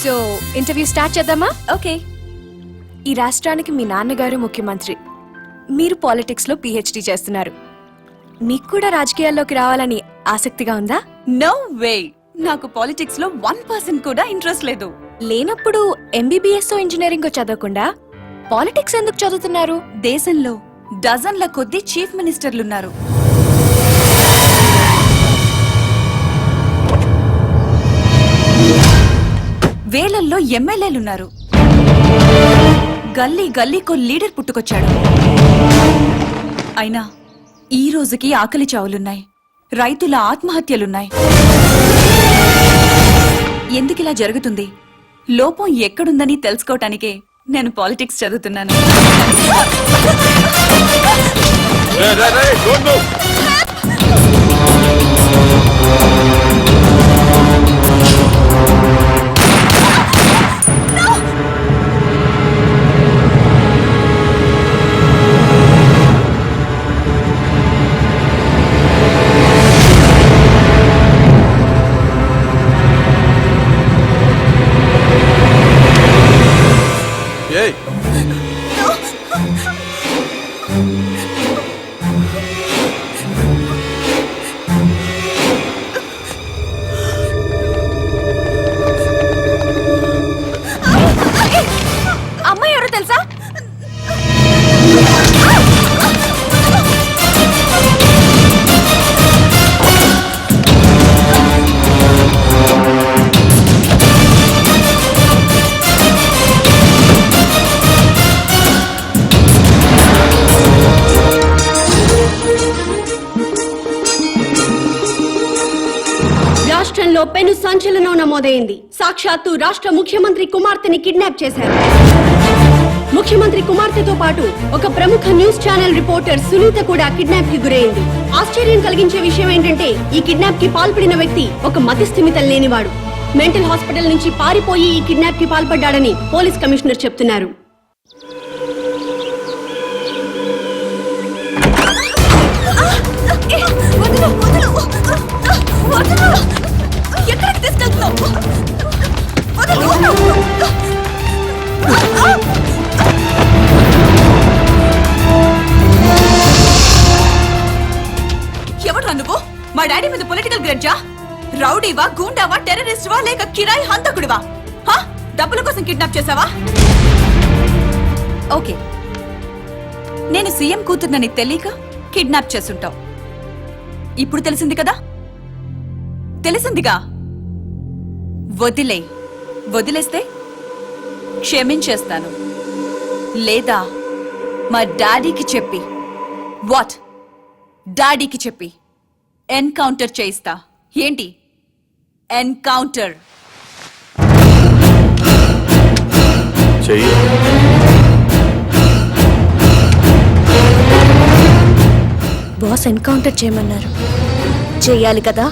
So interview start చేద్దామా? Okay. ఈ రాష్ట్రానికి మీ నాన్నగారు ముఖ్యమంత్రి, మీరు పాలిటిక్స్ లో పిహెచ్డి చేస్తున్నారు. మీకు కూడా రాజకీయాల్లోకి రావాలని ఆసక్తిగా ఉందా? నో వే, నాకు పాలిటిక్స్ లో 1% కూడా ఇంట్రెస్ట్ లేదు. లేనప్పుడు ఎంబీబీఎస్ ఇంజనీరింగ్ చదవకుండా పాలిటిక్స్ ఎందుకు చదువుతున్నారు? దేశంలో డజన్ల కొద్దీ చీఫ్ మినిస్టర్లున్నారు. వేలల్లో ఎమ్మెల్యేలున్నారు. గల్లీ గల్లీకో లీడర్ పుట్టుకొచ్చాడు. అయినా ఈ రోజుకి ఆకలి చావులున్నాయి, రైతుల ఆత్మహత్యలున్నాయి. ఎందుకిలా జరుగుతుంది? లోపం ఎక్కడుందని తెలుసుకోవటానికే నేను పాలిటిక్స్ చదువుతున్నాను. అమ్మాయి ఎవరో తెలుసా? రాష్ట్రంలో పెను సంచలనం నమోదైంది. సాక్షాత్తు రాష్ట్ర ముఖ్యమంత్రి కుమార్తెని కిడ్నాప్ చేశారు. ముఖ్యమంత్రి కుమార్తెతో పాటు ఒక ప్రముఖ న్యూస్ ఛానల్ రిపోర్టర్ సునీత కూడా కిడ్నాప్ కి గురైంది. ఆశ్చర్యం కలిగించే విషయం ఏంటంటే ఈ కిడ్నాప్ కి పాల్పడిన వ్యక్తి ఒక మతిస్థిమితం లేనివాడు. మెంటల్ హాస్పిటల్ నుంచి పారిపోయి ఈ కిడ్నాప్ కి పాల్పడ్డాడని పోలీస్ కమిషనర్ చెప్తున్నారు. ఎక్కడికి తీసుకెళ్తున్నావు? ఎవరు నువ్వు? మా డాడీ మీద పొలిటికల్ గ్రడ్జా? రౌడీవా, గూండావా, టెర్రరిస్టువా, లేక కిరాయి హంతకుడివా? డబ్బుల కోసం కిడ్నాప్ చేసావా? ఓకే, నేను సీఎం కూతుర్నని తెలియక కిడ్నాప్ చేసుంటావు. ఇప్పుడు తెలిసింది కదా? తెలిసిందిగా. వదిలేస్తే క్షమించేస్తాను, లేదా మా డాడీకి చెప్పి డాడీకి చెప్పి ఎన్కౌంటర్ చేయిస్తా. ఏంటి ఎన్కౌంటర్? బాస్ ఎన్కౌంటర్ చేయమన్నారు, చేయాలి కదా.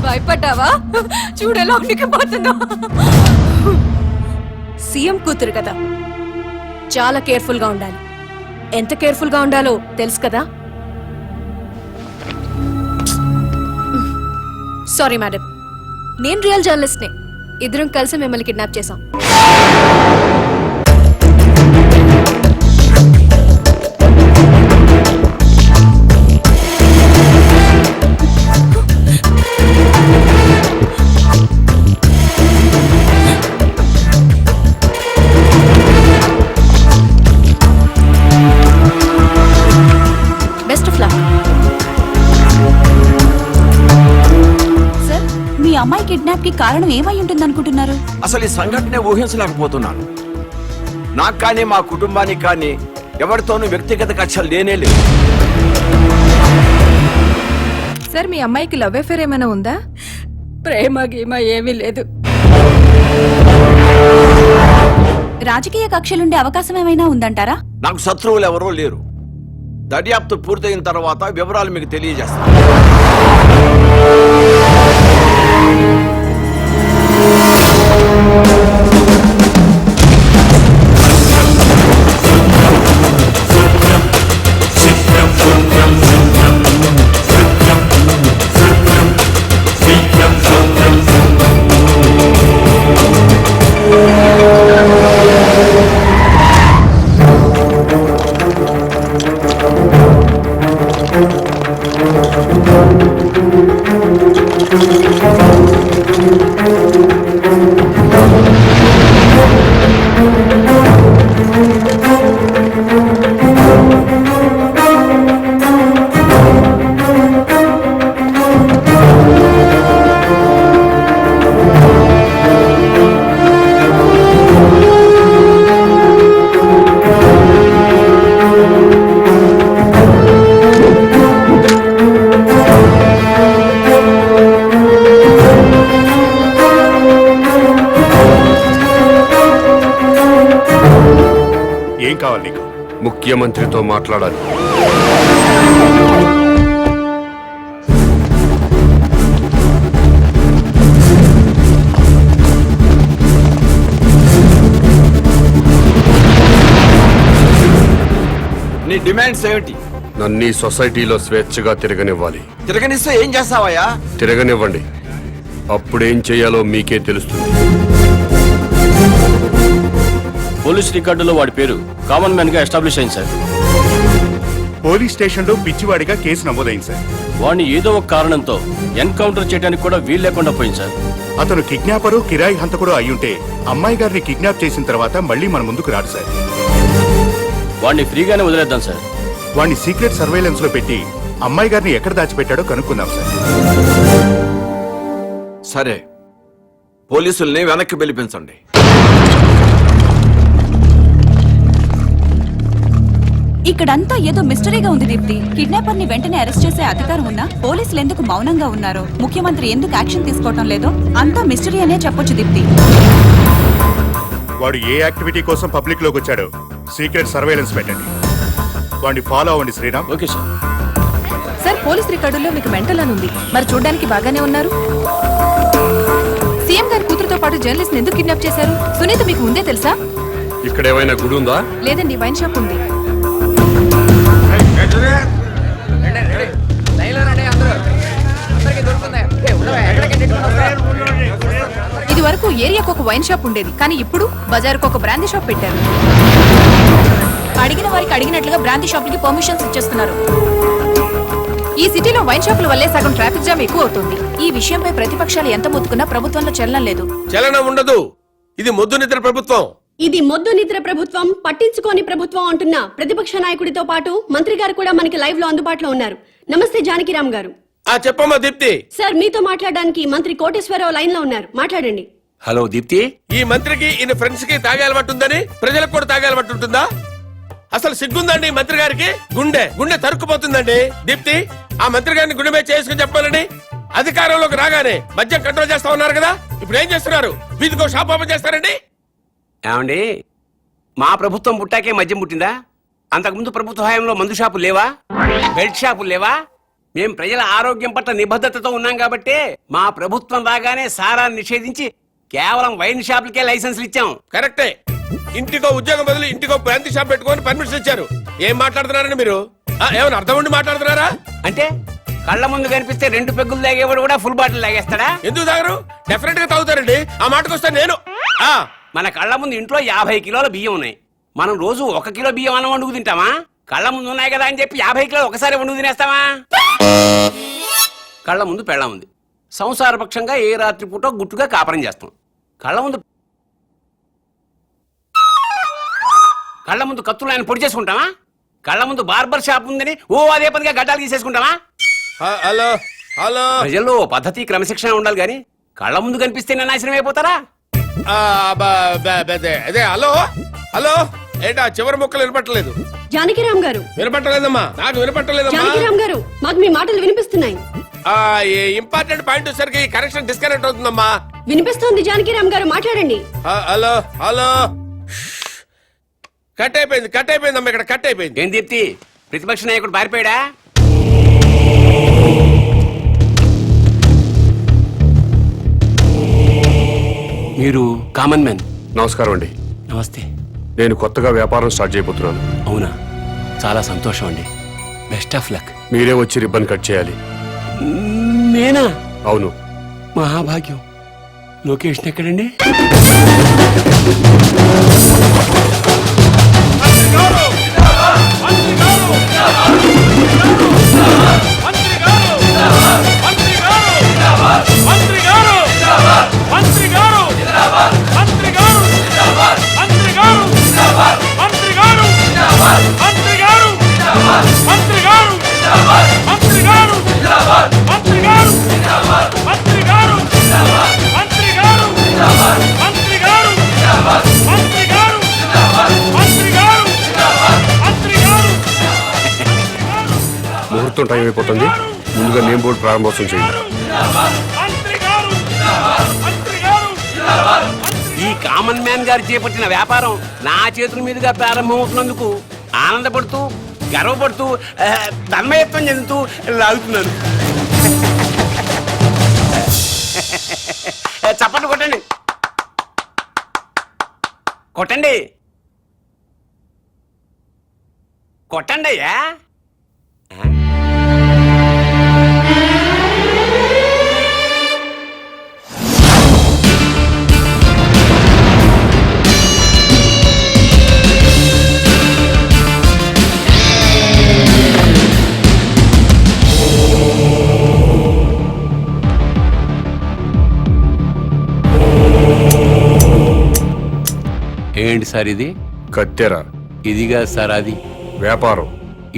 భయపడ్డావా? చూడేలా ఉనికిపోతున్నా. సీఎం కూతురు కదా, చాలా కేర్ఫుల్ గా ఉండాలి. ఎంత కేర్ఫుల్ గా ఉండాలో తెలుసు కదా. సారీ మేడం, నేను రియల్ జర్నలిస్ట్ నే. ఇద్దరం కలిసి మిమ్మల్ని కిడ్నాప్ చేశాం. Best of luck. అమ్మాయి కిడ్నాప్ కి కారణం ఏమై ఉంటుంది అనుకుంటున్నారు? అసలు ఈ సంఘటన ఊహించలేకపోతున్నాను. నాకు కానీ మా కుటుంబానికి కానీ ఎవరితోనూ వ్యక్తిగత కక్షలు లేనే లేదు. సార్, మీ అమ్మాయికి లవ్ అఫేర్ ఏమైనా ఉందా? ప్రేమ గీమ ఏమీ లేదు. రాజకీయ కక్షలుండే అవకాశం ఏమైనా ఉందంటారా? నాకు శత్రువులు ఎవరూ లేరు. దర్యాప్తు పూర్తయిన తర్వాత వివరాలు మీకు తెలియజేస్తాను. ఏం కావాలి నీకు? ముఖ్యమంత్రితో మాట్లాడాలి. నీ డిమాండ్స్ ఏమిటి? నన్ను ఈ సొసైటీలో స్వేచ్ఛగా తిరగనివ్వాలి. తిరగనిస్తే ఏం చేస్తావయ్యా? తిరగనివ్వండి, అప్పుడేం చేయాలో మీకే తెలుస్తుంది. పోలీస్ రికార్డులో వాడి పేరు కామన్ మ్యాన్ గా ఎస్టాబ్లిష్ అయింది సార్. పోలీస్ స్టేషన్లో పిచ్చివాడిగా కేసు నమోదైంది సార్. వాడిని ఏదో ఒక కారణంతో ఎన్కౌంటర్ చేయడానికి కూడా వీలు లేకుండా పోయింది సార్. అతను కిడ్నాపరు, కిరాయి హంతకుడు అయ్యుంటే అమ్మాయి గారిని కిడ్నాప్ చేసిన తర్వాత మళ్ళీ మన ముందుకు రాడు సార్. వాడిని ఫ్రీగానే వదిలేద్దాం సార్. వాడిని సీక్రెట్ సర్వేలెన్స్ లో పెట్టి అమ్మాయి గారిని ఎక్కడ దాచిపెట్టాడో కనుక్కుందాం సార్. సరే, పోలీసుల్ని వెనక్కి పిలిపించండి. ఇక్కడంతా ఏదో మిస్టరీగా ఉంది దీప్తి. కిడ్నాపర్ ని వెంటనే అరెస్ట్ చేసే అధికారం ఉన్నా పోలీసులు ఎందుకు మౌనంగా ఉన్నారో, ముఖ్యమంత్రి ఎందుకు యాక్షన్ తీసుకోవటం లేదో అంతా మిస్టరీ అనే చెప్పొచ్చు దీప్తి. వాడు ఏ యాక్టివిటీ కోసం పబ్లిక్ లోకి వచ్చాడో సీక్రెట్ సర్వేలెన్స్ పెట్టండి. వాడిని ఫాలో అవ్వండి Sriram. Okay sir. Sir police రికార్డుల్లో మీకు మెంటల్ అని ఉంది, మరి చూడడానికి బాగానే ఉన్నారు. సీఎం గారి కూతురుతో పాటు జర్నలిస్ట్ ఎందుకు కిడ్నాప్ చేశారు? సునీత మీకు ముందే తెలుసా? ఇక్కడ ఏమైనా గుడి ఉందా? లేదండి, వైన్ షాప్ ఉంది. ఇది వరకు ఏరియాకు ఒక వైన్ షాప్ ఉండేది, కానీ ఇప్పుడు బజారుకు ఒక బ్రాందీ షాప్ పెట్టారు. అడిగిన వారికి అడిగినట్లుగా బ్రాంతి షాపులకి పర్మిషన్స్ ఇచ్చేస్తున్నారు. ఈ సిటీలో వైన్ షాపుల వల్లే సగం ట్రాఫిక్ జామ్ ఎక్కువ అవుతుంది. ఈ విషయంపై ప్రతిపక్షాలు ఎంత మొత్తుకున్నా ప్రభుత్వంలో చలనం లేదు. చలనం ఉండదు. ఇది మొద్దు నిద్ర ప్రభుత్వం. ఇది మొద్దు నిద్ర ప్రభుత్వం, పట్టించుకోని ప్రభుత్వం అంటున్న ప్రతిపక్ష నాయకుడితో పాటు మంత్రి గారు కూడా మనకి లైవ్ లో అందుబాటులో ఉన్నారు. నమస్తే జానకిరామ్ గారు. చెప్పమ్మా దీప్తి. సార్ మీతో మాట్లాడడానికి మంత్రి కోటేశ్వరరావు లైన్ లో ఉన్నారు, మాట్లాడండి. హలో దీప్తి. ఈ మంత్రికి ఈయన ఫ్రెండ్స్ కి తాగే అలవాటు ఉందని ప్రజలకు కూడా తాగే అలవాటు ఉంటుందా? అసలు సిగ్గుందండి ఈ మంత్రి గారికి. గుండె తరుక్కుపోతుందండి. దీప్తి, ఆ మంత్రి గారిని గుండె మీద చేసుకుని చెప్పాలని అధికారంలోకి రాగానే మద్యం కంట్రోల్ చేస్తా ఉన్నారు కదా, ఇప్పుడు ఏం చేస్తున్నారు? వీధికో షాప్ ఓపెన్ చేస్తారండి. ఏమండి, మా ప్రభుత్వం పుట్టాకే మద్యం పుట్టిందా? అంతకుముందు ప్రభుత్వ హయాంలో మందు షాపులు లేవా? బెల్ట్ షాపులు లేవా? మేం ప్రజల ఆరోగ్యం పట్ల నిబద్ధతతో ఉన్నాం కాబట్టి మా ప్రభుత్వం రాగానే సారాన్ని నిషేధించి కేవలం వైన్ షాపులకే లైసెన్సులు ఇచ్చాం. కరెక్టే. ఇంటికో ఉద్యోగం బదులు ఇంటికో బ్రాంతి షాప్ పెట్టుకొని పర్మిషన్ ఇచ్చారు. ఏం మాట్లాడుతున్నారండి మీరు? ఏమైనా అర్థం ఉండి మాట్లాడుతున్నారా? అంటే కళ్ళ ముందు కనిపిస్తే 2 పెగ్గులు తాగేవాడు కూడా ఫుల్ బాటిల్ తాగేస్తాడా? ఎందుకు తాగరు? డెఫినెట్ గా తాగుతారండి. ఆ మాటకు వస్తే నేను మన కళ్ళ ముందు ఇంట్లో 50 కిలోల బియ్యం ఉన్నాయి. మనం రోజు 1 కిలో బియ్యం అన్నం వండుకు తింటామా? కళ్ళ ముందు ఉన్నాయి కదా అని చెప్పి 50 కిలోలు ఒకసారి వండుకు తినేస్తామా? కళ్ళ ముందు పెళ్ళం ఉంది. సంసారపక్షంగా ఏ రాత్రి పూట గుట్టుగా కాపురం చేస్తాం. కళ్ళ ముందు కత్తులు ఆయన పొడి చేసుకుంటామా? కళ్ళ ముందు బార్బర్ షాప్ ఉందని అదే పనిగా గడ్డాలు తీసేసుకుంటామా? హలో హలో, ప్రజల్లో పద్ధతి క్రమశిక్షణ ఉండాలి గాని కళ్ళ ముందు కనిపిస్తే నాశనం అయిపోతారా? అదే హలో హలో, ఏంటా చివరి మొక్కలు వినపట్టలేదు? జానకిరామ్ గారు. వినపట్టలేదమ్మా, నాకు వినపట్టలేదమ్మా. జానకిరామ్ గారు, మాకు మీ మాటలు వినిపిస్తున్నాయి. ఇంపార్టెంట్ పాయింట్ వచ్చేసరికి కనెక్షన్ డిస్కనెక్ట్ అవుతుందమ్మా. వినిపిస్తోంది జానకిరామ్ గారు, మాట్లాడండి. హలో హలో, కట్ అయిపోయిందమ్మా, ఇక్కడ కట్ అయిపోయింది. ఏం దీప్తి, ప్రతిపక్ష నాయకుడు పారిపోయాడా? మీరు కామన్ మ్యాన్. నమస్కారం అండి. నమస్తే. నేను కొత్తగా వ్యాపారం స్టార్ట్ చేయబోతున్నాను. అవునా, చాలా సంతోషం అండి. Best of luck. మీరే వచ్చి రిబ్బన్ కట్ చేయాలి. నేనా? అవును. మహాభాగ్యం. లొకేషన్ ఎక్కడండి? ముహూర్తం టైం అయిపోతుంది. ముందుగా నేమ్ బోర్డు ప్రారంభోత్సవం చేయండి. ఈ కామన్ మ్యాన్ గారు చేపట్టిన వ్యాపారం నా చేతుల మీదుగా ప్రారంభమవుతున్నందుకు ఆనందపడుతూ గర్వపడుతూ తన్మయత్వం చెందుతూ లాగుతున్నాను. చప్పట్లు కొట్టండి, కొట్టండి, కొట్టండి అయ్యా. ఏంటి సార్ ఇది? కత్తెర. ఇదిగా సార్ అది వ్యాపారం.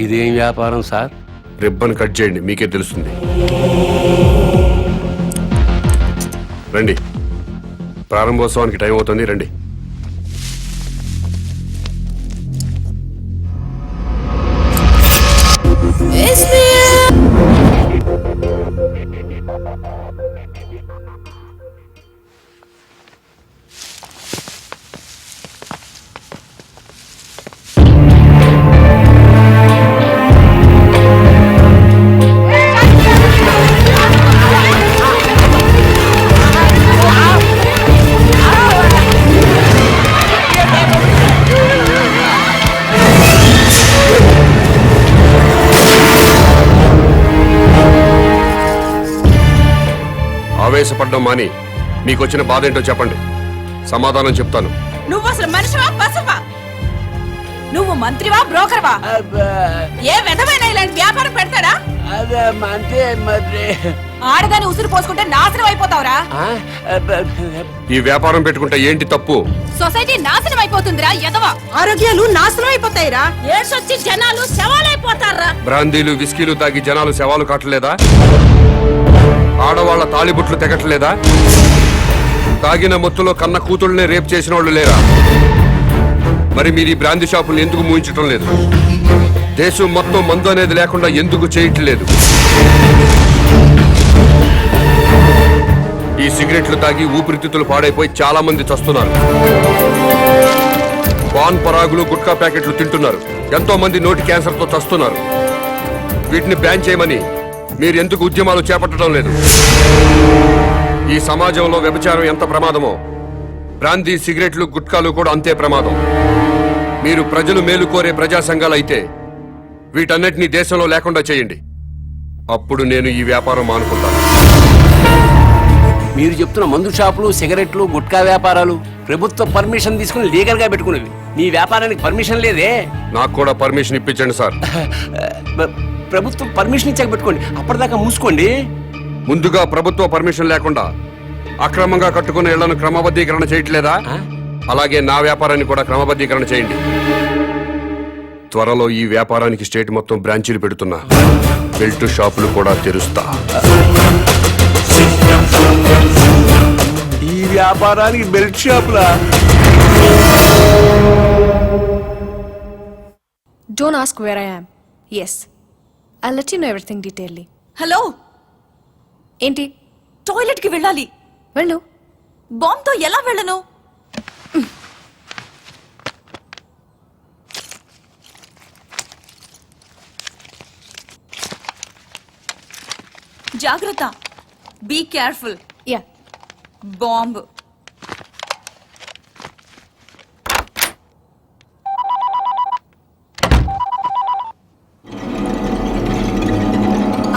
ఇదేం వ్యాపారం సార్? రిబ్బన్ కట్ చేయండి, మీకే తెలుస్తుంది. రండి, ప్రారంభోత్సవానికి టైం అవుతుంది, రండి. ఆవేశపడ్డం మాని మీకొచ్చిన బాధ ఏంటో చెప్పండి, సమాధానం చెప్తాను. నువ్వు అసలు మనిషివా పశువా? నువ్వు మంత్రివా బ్రోకర్వా? ఏ విధమైన ఇలాంటి వ్యాపారం పెడతాడా? ఆడదాన్ని ఉసురు పోసుకుంటే నాశనం అయిపోతావురా. ఈ వ్యాపారం పెట్టుకుంటే ఏంటి తప్పు? సొసైటీ నాశనం అయిపోతుందిరా ఎదవా. ఆరోగ్యాలు నాశనం అయిపోతాయిరా. ఏడ్సొచ్చి జనాలు శవాలైపోతారా. బ్రాందీలు విస్కీలు తాగి జనాలు శవాలు కాటలేదా? ఆడవాళ్ల తాళిబుట్లు తెగట్లేదా? తాగిన మొత్తులో కన్న కూతుళ్ళనే రేప్ చేసిన వాళ్ళు లేరా? మరి మీరు ఈ బ్రాందీ షాపులు ఎందుకు మూయించటం లేదు? దేశం మొత్తం మందు అనేది లేకుండా ఎందుకు చేయట్లేదు? ఈ సిగరెట్లు తాగి ఊపిరితిత్తులు పాడైపోయి చాలా మంది చస్తున్నారు. పాన్ పరాగులు గుట్కా ప్యాకెట్లు తింటున్నారు. ఎంతో మంది నోటి క్యాన్సర్తో చస్తున్నారు. వీటిని బ్యాన్ చేయమని మీరు ఎందుకు ఉద్యమాలు చేపట్టడం లేదు? ఈ సమాజంలో వ్యభిచారం ఎంత ప్రమాదమో బ్రాందీ సిగరెట్లు గుట్కాలు కూడా అంతే ప్రమాదం. మీరు ప్రజలు మేలు కోరే ప్రజా సంఘాలు అయితే వీటన్నిటినీ దేశంలో లేకుండా చేయండి. అప్పుడు నేను ఈ వ్యాపారం మానుకుంటాను. మీరు చెప్తున్న మందు షాపులు, సిగరెట్లు, గుట్కా వ్యాపారాలు ప్రభుత్వ పర్మిషన్ తీసుకుని లీగల్ గా పెట్టుకునేవి. మీ వ్యాపారానికి పర్మిషన్ లేదే. నాకు కూడా పర్మిషన్ ఇప్పించండి సార్. ప్రభుత్వం పర్మిషన్ ఇచ్చాక పెట్టుకోండి, అప్పటిదాకా మూసుకోండి. ముందుగా ప్రభుత్వ పర్మిషన్ లేకుండా అక్రమంగా కట్టుకున్న ఇళ్లను క్రమబద్ధీకరణ చేయట్లేదా? అలాగే నా వ్యాపారాన్ని కూడా క్రమబద్ధీకరణ చేయండి. త్వరలో ఈ వ్యాపారానికి స్టేట్ మొత్తం బ్రాంచీలు పెడుతున్నా. బెల్ట్ షాపులు కూడా తెరుస్తా. ఈ వ్యాపారానికి belt షాపులా? Don't ask where I am. Yes, I'll let you know everything detailedly. Hello, ఏంటి? టాయిలెట్ కి వెళ్ళాలి. వెళ్ళు. బాంబుతో ఎలా వెళ్ళను? జాగ్రత్త. Be careful. యా. బాంబు.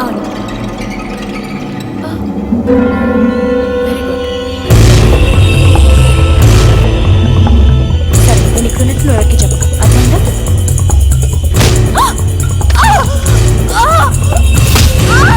అవును. Very good. సరే, నేను ఇక్కడున్నట్లు ఎవరికి చెప్పకు. అర్థమైందా? ఆ! ఆ! ఆ! ఆ!